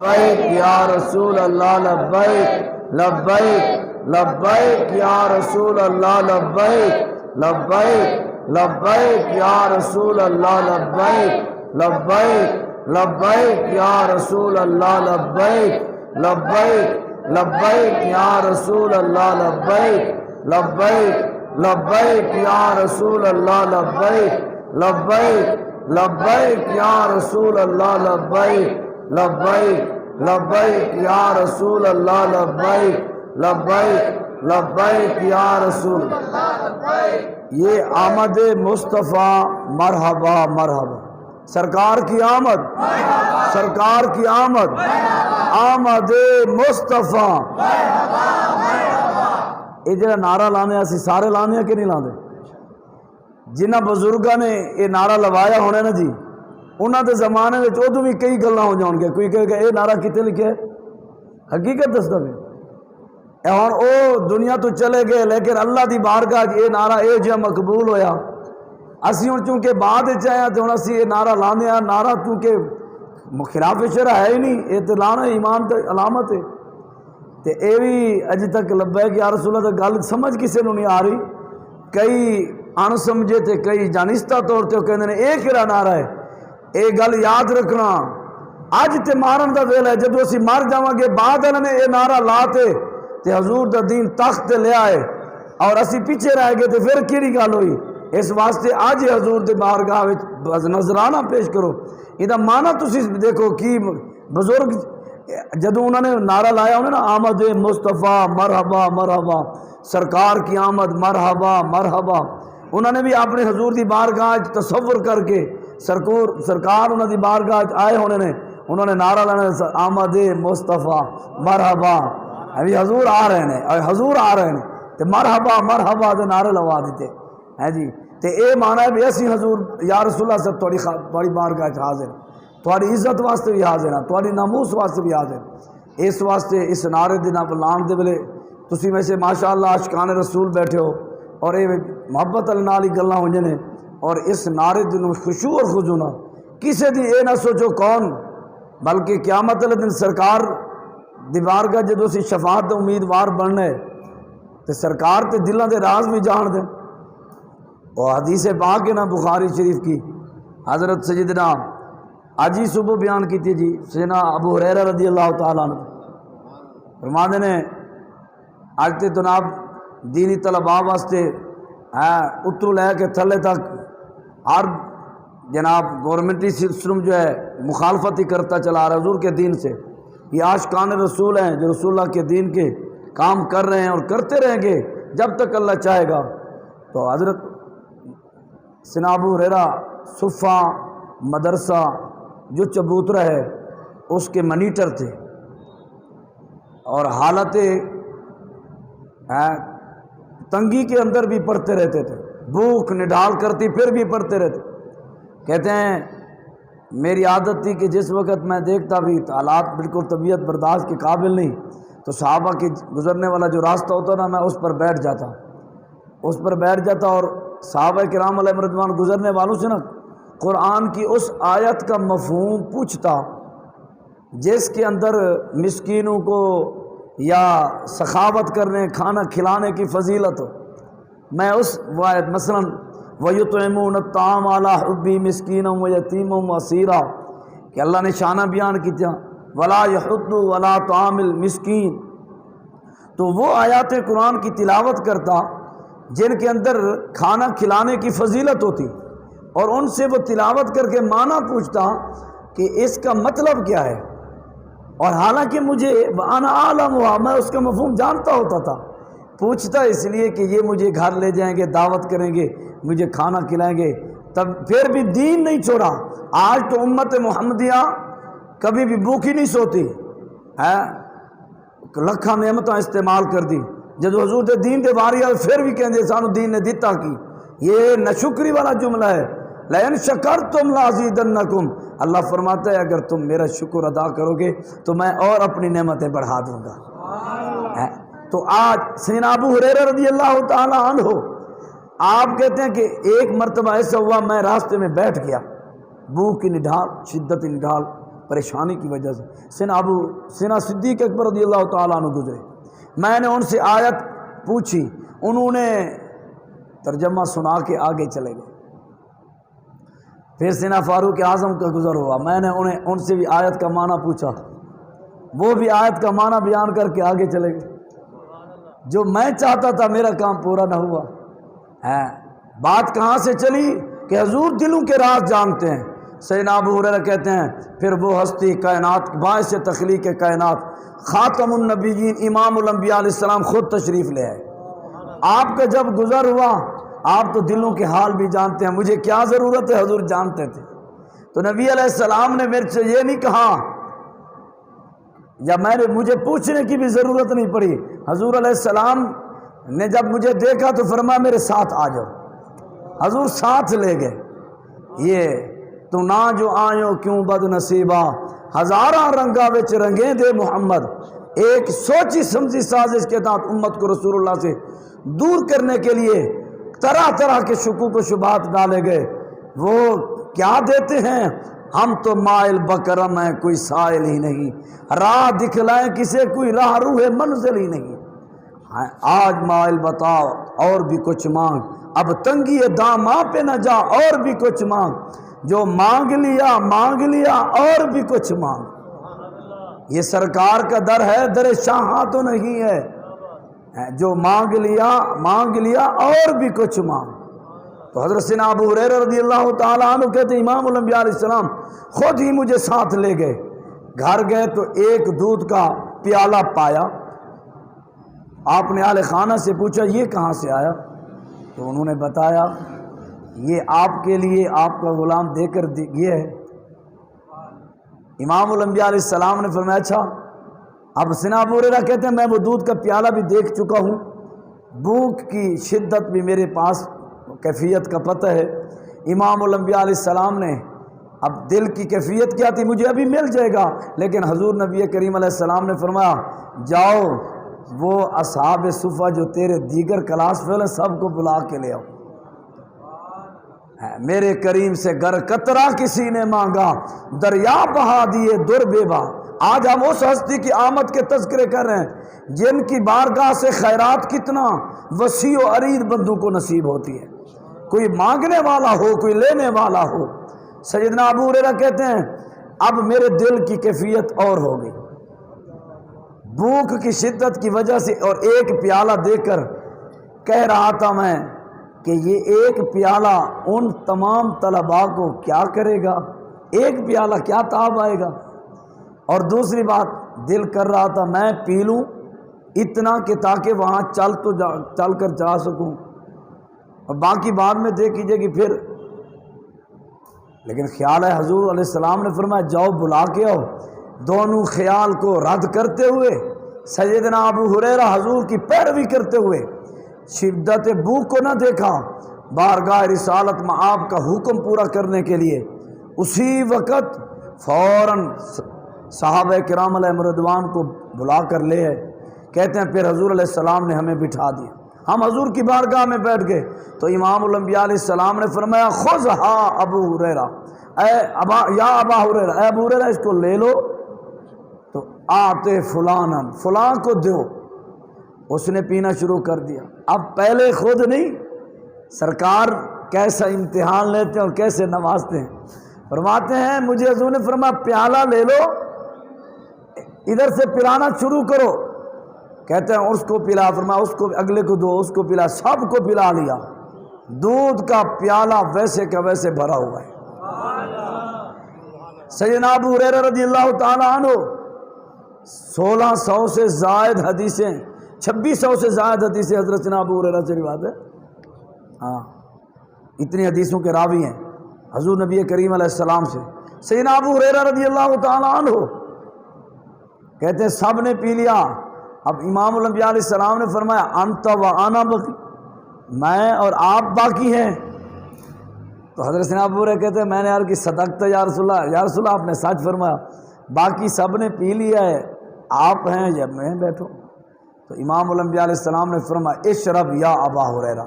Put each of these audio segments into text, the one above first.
لبیک یا رسول اللہ لبیک لبیک لبیک یا رسول اللہ لبیک لبیک لبیک یا رسول اللہ لبیک لبیک لبیک یا رسول اللہ لبیک لبیک لبیک یا رسول اللہ لبیک لبیک لبیک یا رسول اللہ لبیک لبیک لبیک یا رسول اللہ لبیک لبیک لبیک یا رسول اللہ لبیک لبیک لبیک یا رسول یہ آمد مصطفیٰ مرحبا مرحبا، سرکار کی آمد، سرکار کی آمد، آمد مصطفیٰ۔ یہ جڑا نعرہ لانے اسی سارے لانے کہ نہیں لانے؟ جنہ بزرگاں نے یہ نعرہ لوایا ہونے نا جی، انہاں دے زمانے میں ادو بھی کئی گلاں ہو جان گے، کوئی کہے کہ یہ نعرہ کتے لکھے ہے، حقیقت دستا میں اور او دنیا تو چلے گئے، لیکن اللہ دی بارگاہ یہ نعرہ اے جہاں مقبول ہویا۔ اسی ہوں چونکہ بعد چاہیا تو ہوں اسی یہ نعرہ لانے ہیں، نعرہ چونکہ خلاف شرع ہے ہی نہیں، یہ تو لانا ایمان تے علامت ہے تے اے بھی اج تک لبیک یا رسول اللہ گل سمجھ کسے نو نہیں آ رہی۔ کئی ان سمجھے تے کئی جانستہ طور تے کہندے نے اے کہڑا نعرہ ہے، اے گل یاد رکھنا اج تے مارن دا ویلا ہے، جدو اسی مر جاواں گے بعد انہوں نے اے نعرہ لاتے تے حضور دا دین تخت تے لے آئے اور اسی پیچھے رہ گئے تے پھر کیڑی گل ہوئی؟ اس واسطے اج حضور دے بارگاہ وچ نذرانہ پیش کرو۔ یہ معنی تسی دیکھو کی بزرگ جدو انہوں نے نعرہ لایا انہوں نے آمد مصطفیٰ مرحبا مرحبا، سرکار کی آمد مرحبا مرحبا، انہوں نے بھی اپنے حضور دی بارگاہ تصور کر کے سرکار انہوں دی بارگاہ آئے ہونے نے، انہوں نے نعرہ لانا آمد مصطفیٰ مرحبا، ابھی حضور آ رہے ہیں اور حضور آ رہے ہیں تو مرحبا مرحبا دے نعرے لوا دیتے ہیں جی۔ تے اے معنی ہے بھی اسی حضور یا رسول اللہ صاحب تھوڑی بارگاہ حاضر، تھوڑی عزت واسطے بھی حاضر ہیں، تھوڑی ناموس واسطے بھی حاضر۔ اس واسطے اس نعرے دے نام لان دے ویلے تسی میں سے ماشاءاللہ عاشقان رسول بیٹھے ہو اور اے محبت اللہ نال ہی گلاں ہوئیں نے، اور اس نعرے دن خشوع اور خضوع کسے دی اے نہ سوچو کون، بلکہ قیامت والے دن سرکار دی بارگاہ جدو سی شفاعت امیدوار بننا ہے تو سرکار تے دلاں دے راز بھی جان دیں۔ اور حدیث پاک ہے نا بخاری شریف کی، حضرت سیدنا آج ہی صبح بیان کی تھی جی، سیدنا ابو ہریرہ رضی اللہ تعالیٰ عنہ فرماتے ہیں آج تے جناب دینی طلباء واسطے اترو لے کے تھلے تک ہر جناب گورنمنٹی سسٹم جو ہے مخالفت ہی کرتا چلا رہا ہے حضور کے دین سے۔ یہ عاشقان رسول ہیں جو رسول اللہ کے دین کے کام کر رہے ہیں اور کرتے رہیں گے جب تک اللہ چاہے گا۔ تو حضرت سیدنا ابو ہریرہ صفہ مدرسہ جو چبوترا ہے اس کے منیٹر تھے اور حالت تنگی کے اندر بھی پڑھتے رہتے تھے، بھوک نڈال کرتی پھر بھی پڑھتے رہتے۔ کہتے ہیں میری عادت تھی کہ جس وقت میں دیکھتا بھی حالات بالکل طبیعت برداشت کے قابل نہیں تو صحابہ کے گزرنے والا جو راستہ ہوتا نا میں اس پر بیٹھ جاتا اور صحابہ کرام علیہ رضوان گزرنے والوں سے نا قرآن کی اس آیت کا مفہوم پوچھتا جس کے اندر مسکینوں کو یا سخاوت کرنے کھانا کھلانے کی فضیلت ہو، میں اس آیت مثلا وَيُطْعِمُونَ الطَّعَامَ عَلَىٰ حُبِّهِ مِسْكِينًا وَيَتِيمًا وَأَسِيرًا کہ اللہ نے شانہ بیان کیا وَلَا يَحُضُّ وَلَا طَعَامِ الْمِسْكِينِ، تو وہ آیات قرآن کی تلاوت کرتا جن کے اندر کھانا کھلانے کی فضیلت ہوتی اور ان سے وہ تلاوت کر کے معنی پوچھتا کہ اس کا مطلب کیا ہے، اور حالانکہ مجھے انا عالم ہوا میں اس کا مفہوم جانتا ہوتا تھا، پوچھتا اس لیے کہ یہ مجھے گھر لے جائیں گے، دعوت کریں گے، مجھے کھانا کھلائیں گے، تب پھر بھی دین نہیں چھوڑا۔ آج تو امت محمدیہ کبھی بھی بھوکی نہیں سوتی ہے، لکھاں نعمتاں استعمال کر دی، جدو حضور دے دین دے واری آئے پھر بھی کہندے سانو دین نے دیتا کی، یہ نشکری والا جملہ ہے۔ لَإِن شَكَرْتُمْ لَأَزِيدَنَّكُمْ، اللہ فرماتا ہے اگر تم میرا شکر ادا کرو گے تو میں اور اپنی نعمتیں بڑھا دوں گا۔ تو آج سیدنا ابو ہریرہ رضی اللہ تعالی عنہ آپ کہتے ہیں کہ ایک مرتبہ ایسا ہوا میں راستے میں بیٹھ گیا، بھوک کی نڈھال، شدت نڈھال، پریشانی کی وجہ سے سیدنا صدیق اکبر رضی اللہ تعالیٰ عنہ گزرے. میں نے ان سے آیت پوچھی، انہوں نے ترجمہ سنا کے آگے چلے گئے. پھر سیدنا فاروق اعظم کا گزر ہوا، میں نے ان سے بھی آیت کا معنی پوچھا، وہ بھی آیت کا معنی بیان کر کے آگے چلے گئے. جو میں چاہتا تھا میرا کام پورا نہ ہوا. بات کہاں سے چلی کہ حضور دلوں کے راز جانتے ہیں. سیدنا ابو ہریرہ کہتے ہیں پھر وہ ہستی کائنات باعث تخلیق کائنات خاتم النبیین امام الانبیاء علیہ السلام خود تشریف لے آئے. آپ کا جب گزر ہوا آپ تو دلوں کے حال بھی جانتے ہیں، مجھے کیا ضرورت ہے، حضور جانتے تھے. تو نبی علیہ السلام نے میرے سے یہ نہیں کہا، یا مجھے پوچھنے کی بھی ضرورت نہیں پڑی. حضور علیہ السلام نے جب مجھے دیکھا تو فرمایا میرے ساتھ آ جاؤ. حضور ساتھ لے گئے. یہ تو نہ جو آئیو کیوں بد نصیبہ ہزاراں رنگا وچ رنگیں دے محمد. ایک سوچی سمجھی سازش کے تحت امت کو رسول اللہ سے دور کرنے کے لیے طرح طرح کے شکوک و شبہات ڈالے گئے. وہ کیا دیتے ہیں، ہم تو مائل بکرم ہیں کوئی سائل ہی نہیں، راہ دکھلائیں کسے کوئی راہ روح منزل ہی نہیں. آج مائل بتاؤ اور بھی کچھ مانگ، اب تنگی داماں پہ نہ جا اور بھی کچھ مانگ. جو مانگ لیا اور بھی کچھ مانگ. یہ سرکار کا در ہے، در شاہاں تو نہیں ہے. جو مانگ لیا اور بھی کچھ مانگ. تو حضرت سیدنا ابو ہریرہ رضی اللہ تعالیٰ عنہ کہتے ہیں امام الانبیاء علیہ السلام خود ہی مجھے ساتھ لے گئے. گھر گئے تو ایک دودھ کا پیالہ پایا. آپ نے اہل خانہ سے پوچھا یہ کہاں سے آیا؟ تو انہوں نے بتایا یہ آپ کے لیے آپ کا غلام دے کر یہ ہے. امام الانبیاء علیہ السلام نے فرمایا اچھا. اب سیدنا ابو ہریرہ کہتے ہیں میں وہ دودھ کا پیالہ بھی دیکھ چکا ہوں، بھوک کی شدت بھی میرے پاس کیفیت کا پتہ ہے. امام الانبیاء علیہ السلام نے اب دل کی کیفیت کیا تھی مجھے ابھی مل جائے گا، لیکن حضور نبی کریم علیہ السلام نے فرمایا جاؤ وہ اصحاب صفہ جو تیرے دیگر کلاس فیل ہیں سب کو بلا کے لے آؤ. میرے کریم سے گر قطرہ کسی نے مانگا دریا بہا دیے در بے با. آج ہم اس ہستی کی آمد کے تذکرے کر رہے ہیں جن کی بارگاہ سے خیرات کتنا وسیع و عریض بندوں کو نصیب ہوتی ہے. کوئی مانگنے والا ہو کوئی لینے والا ہو. سیدنا ابو ہریرہ کہتے ہیں اب میرے دل کی کیفیت اور ہو گئی بھوک کی شدت کی وجہ سے، اور ایک پیالہ دے کر کہہ رہا تھا میں کہ یہ ایک پیالہ ان تمام طلباء کو کیا کرے گا، ایک پیالہ کیا تاب آئے گا. اور دوسری بات دل کر رہا تھا میں پی لوں اتنا کہ تاکہ وہاں چل کر جا سکوں، اور باقی بعد میں دیکھ کیجیے کہ پھر. لیکن خیال ہے حضور علیہ السلام نے فرمایا جاؤ بلا کے آؤ. دونوں خیال کو رد کرتے ہوئے سیدنا ابو ہریرہ حضور کی پیروی کرتے ہوئے شدت بھوک کو نہ دیکھا، بارگاہ رسالت میں آپ کا حکم پورا کرنے کے لیے اسی وقت فوراً صحابہ کرام علیہ رضوان کو بلا کر لے آئے. کہتے ہیں پھر حضور علیہ السلام نے ہمیں بٹھا دیا، ہم حضور کی بارگاہ میں بیٹھ گئے. تو امام الانبیاء علیہ السلام نے فرمایا خذھا ابو ہریرہ، یا ابا ہریرہ، اے ابو ہریرہ اس کو لے لو. تو آتے فلاں کو دو. اس نے پینا شروع کر دیا. اب پہلے خود نہیں، سرکار کیسا امتحان لیتے ہیں اور کیسے نوازتے ہیں. فرماتے ہیں مجھے حضور نے فرمایا پیالہ لے لو ادھر سے پلانا شروع کرو. کہتے ہیں اس کو پلا، فرمایا اس کو اگلے کو دو، اس کو پلا، سب کو پلا لیا. دودھ کا پیالہ ویسے کا ویسے بھرا ہوا ہے. سیدنا ابو ہریرہ رضی اللہ تعالیٰ عنہ 1600 سے زائد حدیثیں 2600 سے زائد حدیثیں حضرت سیدنا ابو ہریرہ سے روایت ہے. ہاں اتنی حدیثوں کے راوی ہیں حضور نبی کریم علیہ السلام سے. سیدنا ابو ہریرہ رضی اللہ تعالیٰ عنہ کہتے ہیں سب نے پی لیا. اب امام الانبیاء علیہ السلام نے فرمایا انت و انا بقی، میں اور آپ باقی ہیں. تو حضرت سیدنا ابو ہریرہ کہتے ہیں میں نے عرض کی صدقت یا رسول اللہ، یا رسول اللہ آپ نے سچ فرمایا، باقی سب نے پی لیا ہے آپ ہیں یا میں بیٹھو. تو امام الانبیاء علیہ السلام نے فرمایا اشرب یا ابا ہریرہ،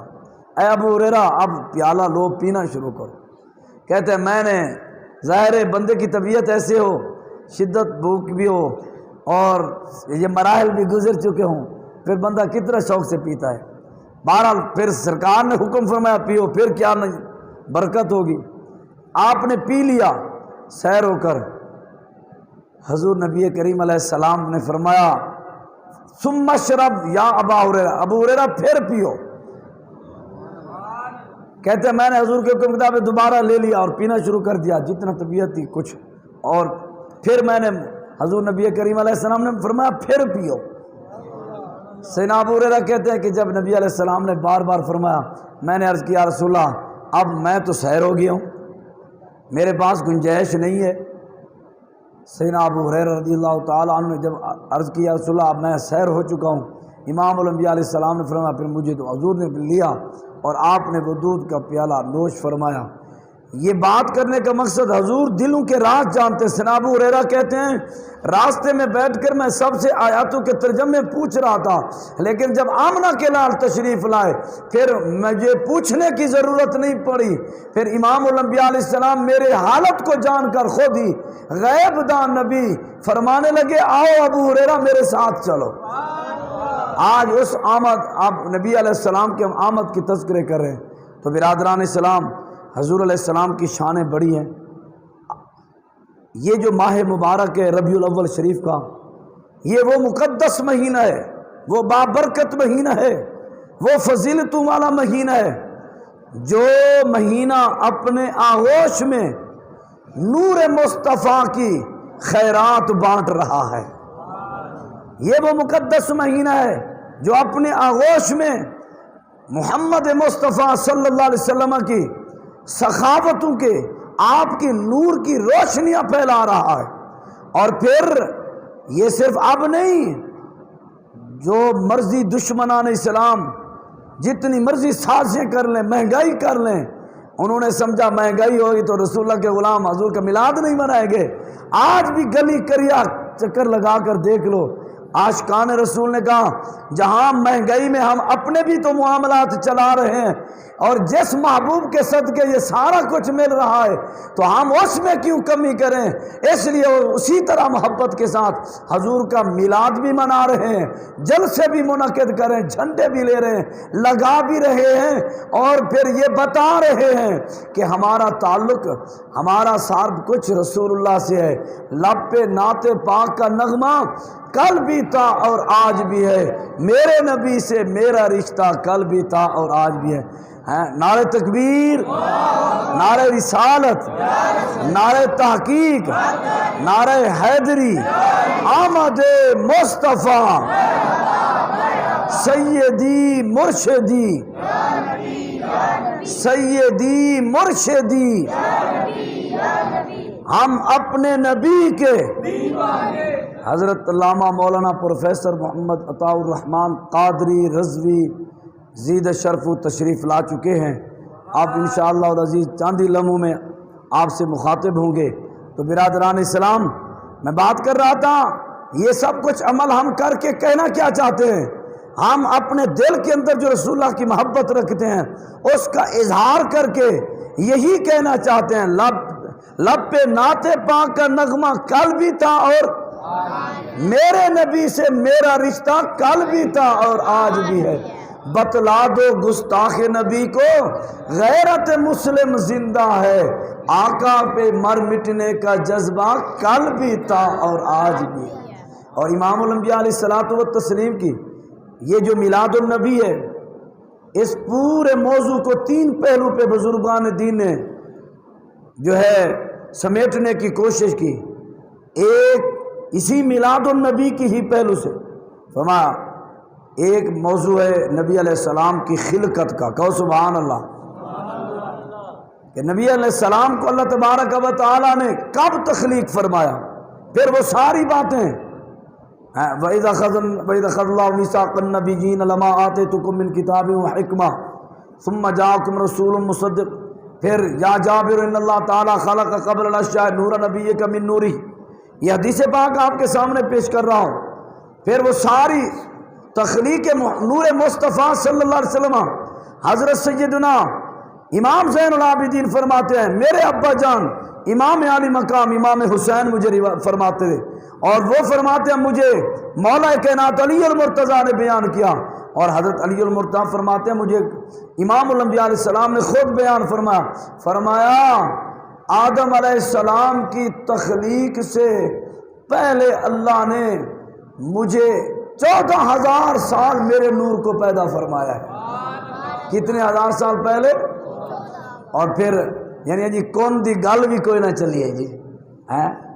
اے ابو ہریرہ اب پیالہ لو پینا شروع کرو. کہتے ہیں میں نے ظاہر بندے کی طبیعت ایسے ہو شدت بھوک بھی ہو اور یہ مراحل بھی گزر چکے ہوں، پھر بندہ کتنا شوق سے پیتا ہے۔ بہرحال پھر سرکار نے حکم فرمایا پیو، پھر کیا نہیں برکت ہوگی۔ آپ نے پی لیا سیر ہو کر، حضور نبی کریم علیہ السلام نے فرمایا ثم اشرب یا ابا ہریرہ، ابو ہریرہ پھر پیو۔ کہتے ہیں میں نے حضور کے حکم کتاب دوبارہ لے لیا اور پینا شروع کر دیا جتنا طبیعت تھی کچھ، اور پھر میں نے حضور نبی کریم علیہ السلام نے فرمایا پھر پیو۔ سیدنا ابو ہریرہ کہتے ہیں کہ جب نبی علیہ السلام نے بار بار فرمایا، میں نے عرض کیا رسول اللہ اب میں تو سیر ہو گیا ہوں، میرے پاس گنجائش نہیں ہے۔ سیدنا ابو ہریرہ رضی اللہ تعالیٰ عنہ نے جب عرض کیا رسول اللہ اب میں سیر ہو چکا ہوں، امام الانبیاء علیہ السلام نے فرمایا پھر مجھے تو حضور نے لیا اور آپ نے وہ دودھ کا پیالہ نوش فرمایا۔ یہ بات کرنے کا مقصد حضور دلوں کے راز جانتے۔ سیدنا ابو ہریرہ کہتے ہیں راستے میں بیٹھ کر میں سب سے آیاتوں کے ترجمے پوچھ رہا تھا، لیکن جب آمنہ کے لال تشریف لائے پھر مجھے پوچھنے کی ضرورت نہیں پڑی۔ پھر امام الانبیاء علیہ السلام میرے حالت کو جان کر خود ہی غیب دان نبی فرمانے لگے آؤ ابو ہریرہ میرے ساتھ چلو۔ آج اس آمد آپ نبی علیہ السلام کے ہم آمد کی تذکرے کر رہے ہیں تو برادران اسلام حضور علیہ السلام کی شانیں بڑی ہیں۔ یہ جو ماہ مبارک ہے ربیع الاول شریف کا، یہ وہ مقدس مہینہ ہے، وہ بابرکت مہینہ ہے، وہ فضیلتوں والا مہینہ ہے، جو مہینہ اپنے آغوش میں نور مصطفیٰ کی خیرات بانٹ رہا ہے۔ یہ وہ مقدس مہینہ ہے جو اپنے آغوش میں محمد مصطفیٰ صلی اللہ علیہ وسلم کی سخاوتوں کے آپ کی نور کی روشنیاں پھیلا رہا ہے۔ اور پھر یہ صرف اب نہیں، جو مرضی دشمنان اسلام جتنی مرضی سازشیں کر لیں، مہنگائی کر لیں، انہوں نے سمجھا مہنگائی ہوگی تو رسول اللہ کے غلام حضور کا میلاد نہیں منائیں گے۔ آج بھی گلی کریا چکر لگا کر دیکھ لو، عاشقان رسول نے کہا جہاں مہنگائی میں ہم اپنے بھی تو معاملات چلا رہے ہیں اور جس محبوب کے صدقے یہ سارا کچھ مل رہا ہے تو ہم اس میں کیوں کمی کریں۔ اس لیے اسی طرح محبت کے ساتھ حضور کا میلاد بھی منا رہے ہیں، جلسے بھی منعقد کریں، جھنڈے بھی لے رہے ہیں، لگا بھی رہے ہیں، اور پھر یہ بتا رہے ہیں کہ ہمارا تعلق، ہمارا سارا کچھ رسول اللہ سے ہے۔ لب پہ نعت پاک کا نغمہ کل بھی تھا اور آج بھی ہے، میرے نبی سے میرا رشتہ کل بھی تھا اور آج بھی ہے۔ نعرہ تکبیر، نعرہ رسالت، نعرہ تحقیق، نعرہ حیدری، آمد مصطفیٰ سیدی مرشدی، سیدی مرشدی، ہم اپنے نبی کے حضرت علامہ مولانا پروفیسر محمد عطاء الرحمن قادری رضوی زید شرف و تشریف لا چکے ہیں۔ آپ انشاءاللہ العزیز چاندی لمحوں میں آپ سے مخاطب ہوں گے۔ تو برادران اسلام، میں بات کر رہا تھا یہ سب کچھ عمل ہم کر کے کہنا کیا چاہتے ہیں؟ ہم اپنے دل کے اندر جو رسول اللہ کی محبت رکھتے ہیں اس کا اظہار کر کے یہی کہنا چاہتے ہیں، لب پہ نعت پاک کا نغمہ کل بھی تھا اور میرے نبی سے میرا رشتہ کل بھی تھا اور آج بھی ہے۔ بتلا دو گستاخ نبی کو غیرت مسلم زندہ ہے، آقا پہ مر مٹنے کا جذبہ کل بھی تھا اور آج بھی ہے۔ اور امام الانبیاء علیہ الصلوۃ والتسلیم کی یہ جو میلاد النبی ہے، اس پورے موضوع کو تین پہلو پہ بزرگان دین نے جو ہے سمیٹنے کی کوشش کی۔ ایک اسی میلاد النبی کی ہی پہلو سے فرمایا، ایک موضوع ہے نبی علیہ السلام کی خلقت کا، کہو سبحان اللہ، کہ نبی علیہ السلام کو اللہ تبارک و تعالی نے کب تخلیق فرمایا، پھر وہ ساری باتیں وَإِذَا أَخَذَ اللَّهُ مِيثَاقَ النَّبِيِّينَ لَمَا آتَيْتُكُم مِّن كِتَابٍ وَحِكْمَةٍ ثُمَّ جَاءَكُمْ رَسُولٌ مُصَدِّقٌ، پھر یا جابر ان اللہ تعالیٰ خلق قبل الاشیاء نور نبیک من نوری، یہ حدیث پاک آپ کے سامنے پیش کر رہا ہوں۔ پھر وہ ساری تخلیق نور مصطفیٰ صلی اللہ علیہ وسلم، حضرت سیدنا امام زین العابدین فرماتے ہیں میرے ابا جان امام علی مقام امام حسین مجھے فرماتے تھے، اور وہ فرماتے ہیں مجھے مولا کائنات علی المرتضیٰ نے بیان کیا، اور حضرت علی المرتضیٰ فرماتے ہیں مجھے امام الانبیاء علیہ السلام نے خود بیان فرمایا آدم علیہ السلام کی تخلیق سے پہلے اللہ نے مجھے 14,000 سال میرے نور کو پیدا فرمایا ہے۔ کتنے ہزار سال پہلے؟ اور پھر یعنی جی کون دی گل بھی کوئی نہ چلی ہے جی،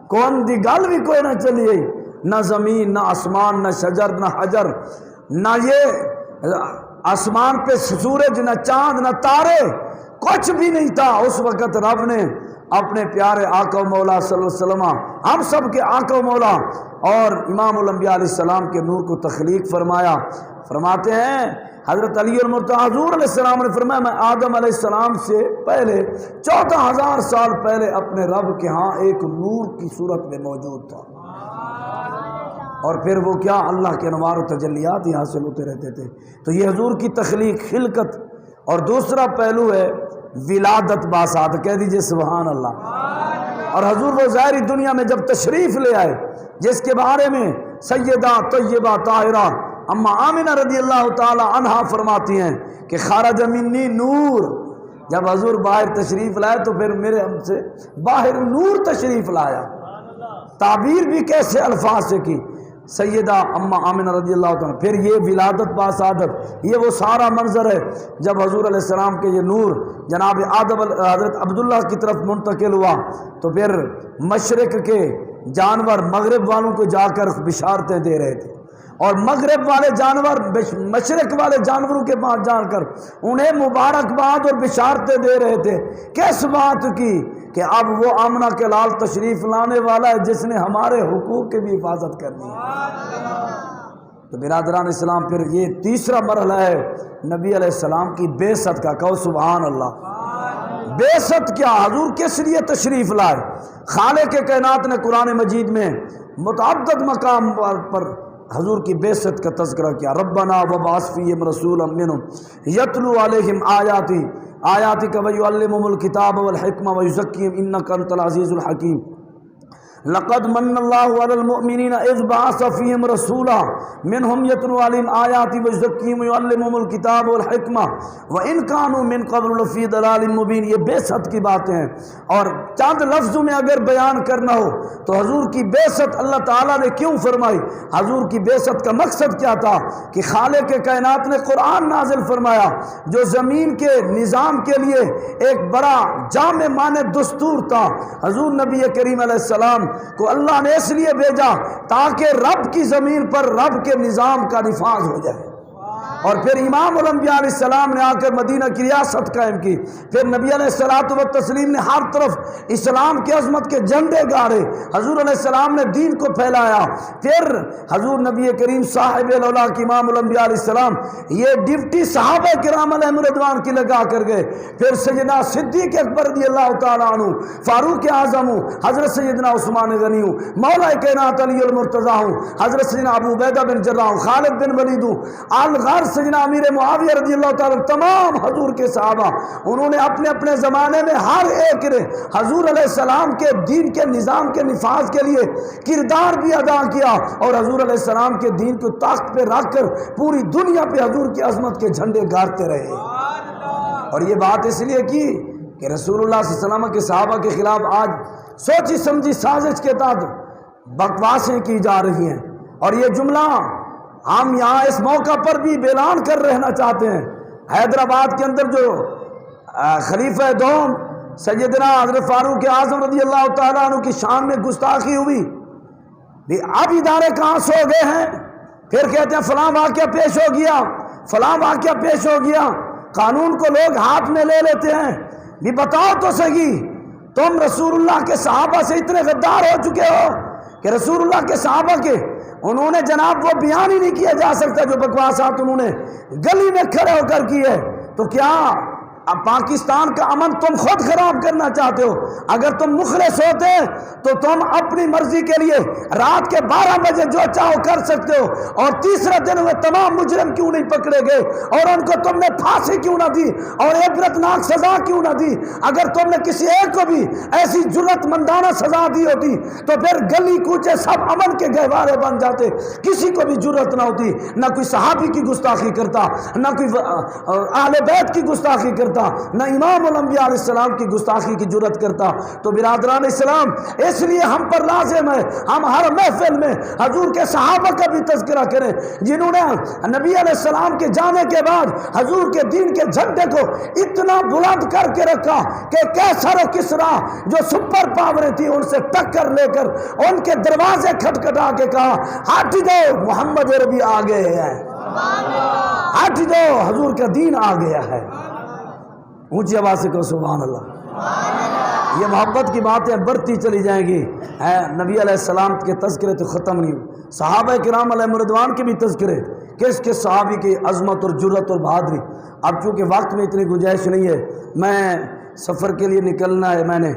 کون دی گل بھی کوئی نہ چلی ہے، نہ زمین نہ آسمان نہ شجر نہ حجر، نہ یہ آسمان پہ سورج نہ چاند نہ تارے، کچھ بھی نہیں تھا۔ اس وقت رب نے اپنے پیارے آقا و مولا صلی اللہ علیہ وسلم، ہم سب کے آقا و مولا اور امام الانبیاء علیہ السلام کے نور کو تخلیق فرمایا۔ فرماتے ہیں حضرت علی المرتضیٰ حضور علیہ السلام نے فرمایا میں آدم علیہ السلام سے پہلے 14,000 سال پہلے اپنے رب کے ہاں ایک نور کی صورت میں موجود تھا، اور پھر وہ کیا اللہ کے انوار و تجلیات ہی حاصل ہوتے رہتے تھے۔ تو یہ حضور کی تخلیق، خلقت، اور دوسرا پہلو ہے ولادت باسعادت، کہہ دیجئے سبحان اللہ۔ اور حضور وہ ظاہری دنیا میں جب تشریف لے آئے، جس کے بارے میں سیدہ طیبہ طاہرہ اما آمنہ رضی اللہ تعالی عنہا فرماتی ہیں کہ خرج منی نور، جب حضور باہر تشریف لائے تو پھر میرے ہم سے باہر نور تشریف لایا۔ تعبیر بھی کیسے الفاظ سے کی سیدہ اما آمنہ رضی اللہ تعالیٰ۔ پھر یہ ولادت باسعادت، یہ وہ سارا منظر ہے جب حضور علیہ السلام کے یہ نور جناب آدم حضرت عبداللہ کی طرف منتقل ہوا، تو پھر مشرق کے جانور مغرب والوں کو جا کر بشارتیں دے رہے تھے، اور مغرب والے جانور مشرق والے جانوروں کے پاس جا کر انہیں مبارکباد اور بشارتیں دے رہے تھے۔ کس بات کی؟ کہ اب وہ آمنہ کے لال تشریف لانے والا ہے جس نے ہمارے حقوق کی بھی حفاظت کرنی ہے۔ تو برادران اسلام، پھر یہ تیسرا مرحلہ ہے نبی علیہ السلام کی بعثت کا، کہو سبحان اللہ۔ بعثت کیا؟ حضور کس لیے تشریف لائے؟ خالق کائنات نے قرآن مجید میں متعدد مقام پر حضور کی بعثت کا تذکرہ کیا۔ ربنا وبعث فیہم رسولا منہم یتلو علیہم آیاتک ویعلمہم الکتاب والحکمہ ویزکیہم انک انت العزیز الحکیم۔ لقد من اللہ علی المؤمنین اذ بعث فیہم رسولا منہم یتلو علیہم آیاتی ویزکیہم ویعلمہم الکتاب والحکمہ وان کانوا من قبل لفی ضلال مبین۔ یہ بعثت کی باتیں ہیں، اور چند لفظوں میں اگر بیان کرنا ہو تو حضور کی بعثت اللہ تعالیٰ نے کیوں فرمائی؟ حضور کی بعثت کا مقصد کیا تھا؟ کہ خالق قائنات نے قرآن نازل فرمایا جو زمین کے نظام کے لیے ایک بڑا جامع مانع دستور تھا۔ حضور نبی کریم علیہ السلام کو اللہ نے اس لیے بھیجا تاکہ رب کی زمین پر رب کے نظام کا نفاذ ہو جائے، اور پھر امام الانبیاء علیہ السلام نے آ کر مدینہ کی ریاست قائم کی۔ پھر نبی علیہ الصلوۃ والتسلیم نے ہر طرف اسلام کی عظمت کے جھنڈے گاڑے، حضور علیہ السلام نے دین کو پھیلایا۔ پھر حضور نبی کریم صاحب العلا کی امام الانبیاء علیہ السلام یہ ڈپٹی صحابہ کرام علیہم رضوان کی لگا کر گئے۔ پھر سیدنا صدیق اکبر رضی اللہ تعالیٰ عنہ، فاروق اعظم، حضرت سیدنا عثمان غنی، مولا کائنات علی المرتضیٰ، حضرت سیدنا ابو عبیدہ بن جراح، خالد بن ولید، الغار سیدنا امیر معاویہ رضی اللہ تعالیٰ، تمام حضور کے صحابہ، انہوں نے اپنے اپنے زمانے میں ہر ایک نے حضور علیہ السلام کے دین کے نظام کے نفاذ کے لیے کردار بھی ادا کیا، اور حضور علیہ السلام کے دین کو طاقت پہ رکھ کر پوری دنیا پہ حضور کی عظمت کے جھنڈے گاڑتے رہے۔ اور یہ بات اس لیے کی کہ رسول اللہ صلی اللہ علیہ وسلم کے صحابہ کے خلاف آج سوچی سمجھی سازش کے تحت بکواسیں کی جا رہی ہیں، اور یہ جملہ ہم یہاں اس موقع پر بھی اعلان کر رہنا چاہتے ہیں۔ حیدرآباد کے اندر جو خلیفہ دوم سیدنا حضرت فاروق اعظم رضی اللہ تعالیٰ عنہ کی شان میں گستاخی ہوئی، اب ادارے کہاں سو گئے ہیں؟ پھر کہتے ہیں فلاں واقعہ پیش ہو گیا، فلاں واقعہ پیش ہو گیا، قانون کو لوگ ہاتھ میں لے لیتے ہیں۔ بھی بتاؤ تو صحیح، تم رسول اللہ کے صحابہ سے اتنے غدار ہو چکے ہو کہ رسول اللہ کے صحابہ کے انہوں نے جناب وہ بیان ہی نہیں کیا جا سکتا جو بکواسات انہوں نے گلی میں کھڑے ہو کر کی ہے۔ تو کیا اب پاکستان کا امن تم خود خراب کرنا چاہتے ہو. اگر تم مخلص ہوتے تو تم اپنی مرضی کے لیے رات کے 12 بجے جو چاہو کر سکتے ہو, اور تیسرے دن میں تمام مجرم کیوں نہیں پکڑے گئے اور ان کو تم نے پھانسی کیوں نہ دی اور عبرتناک سزا کیوں نہ دی؟ اگر تم نے کسی ایک کو بھی ایسی جرت مندانہ سزا دی ہوتی تو پھر گلی کوچے سب امن کے گہوارے بن جاتے, کسی کو بھی جرت نہ ہوتی. نہ کوئی صحابی کی گستاخی کرتا, نہ کوئی اہل بیت کی گستاخی کرتا, نہ امام الانبیاء علیہ السلام کی گستاخی کی جرت کرتا. تو برادران اسلام, اس لیے ہم پر لازم ہے ہم ہر محفل میں حضور کے صحابہ کا بھی تذکرہ کریں جنہوں نے نبی علیہ السلام کے جانے کے بعد حضور کے دین کے جھنڈے کو اتنا بلند کر کے رکھا کہ کیسر و کسریٰ جو سپر پاوریں تھی ان سے ٹکر لے کر ان کے دروازے کھٹکھٹا کے کہا ہٹ جاؤ, محمد عربی آ گئے ہیں, ہٹ جاؤ, حضور کا دین آ گیا ہے. اونچی آواز سے کہو سبحان اللہ. یہ محبت کی باتیں بڑھتی چلی جائیں گی. نبی علیہ السلام کے تذکرے تو ختم نہیں ہوئے, صحابہ کرام علیہ رضوان کے بھی تذکرے, کس کس صحابی کی عظمت اور جرت اور بہادری. اب چونکہ وقت میں اتنی گنجائش نہیں ہے, میں سفر کے لیے نکلنا ہے میں نے,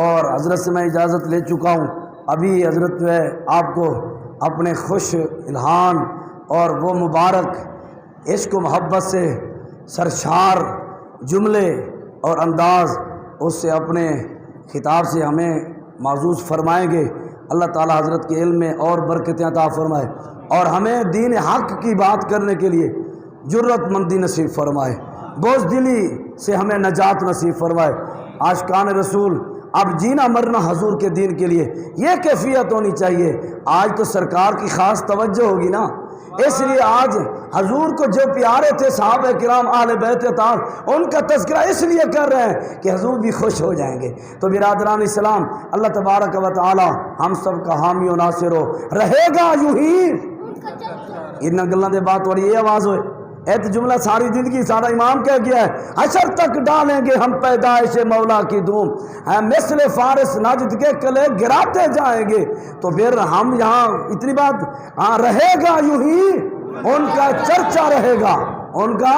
اور حضرت سے میں اجازت لے چکا ہوں. ابھی حضرت جو ہے آپ کو اپنے خوش الہان اور وہ مبارک عشق و محبت سے سرشار جملے اور انداز اس سے اپنے خطاب سے ہمیں معزوز فرمائیں گے. اللہ تعالی حضرت کے علم میں اور برکتیں عطا فرمائے اور ہمیں دین حق کی بات کرنے کے لیے جرت مندی نصیب فرمائے, بزدلی سے ہمیں نجات نصیب فرمائے. عاشقان رسول, اب جینا مرنا حضور کے دین کے لیے یہ کیفیت ہونی چاہیے. آج تو سرکار کی خاص توجہ ہوگی نا, اس لیے آج حضور کو جو پیارے تھے صحابہ کرام اہل بیت اطہار, ان کا تذکرہ اس لیے کر رہے ہیں کہ حضور بھی خوش ہو جائیں گے. تو برادران اسلام, اللہ تبارک و تعالی ہم سب کا حامی و ناصر ہو, رہے گا یوں ہی. ان گلاں دے بات تھوڑی یہ آواز ہوئے, ایت جملہ ساری زندگی سارا امام کہہ گیا ہے, حشر تک ڈالیں گے ہم پیدائش مولا کی دھوم, مثل فارس نجد کے قلعے گراتے جائیں گے. تو پھر ہم یہاں اتنی بات, رہے گا یوں ہی, ان کا چرچا رہے گا, ان کا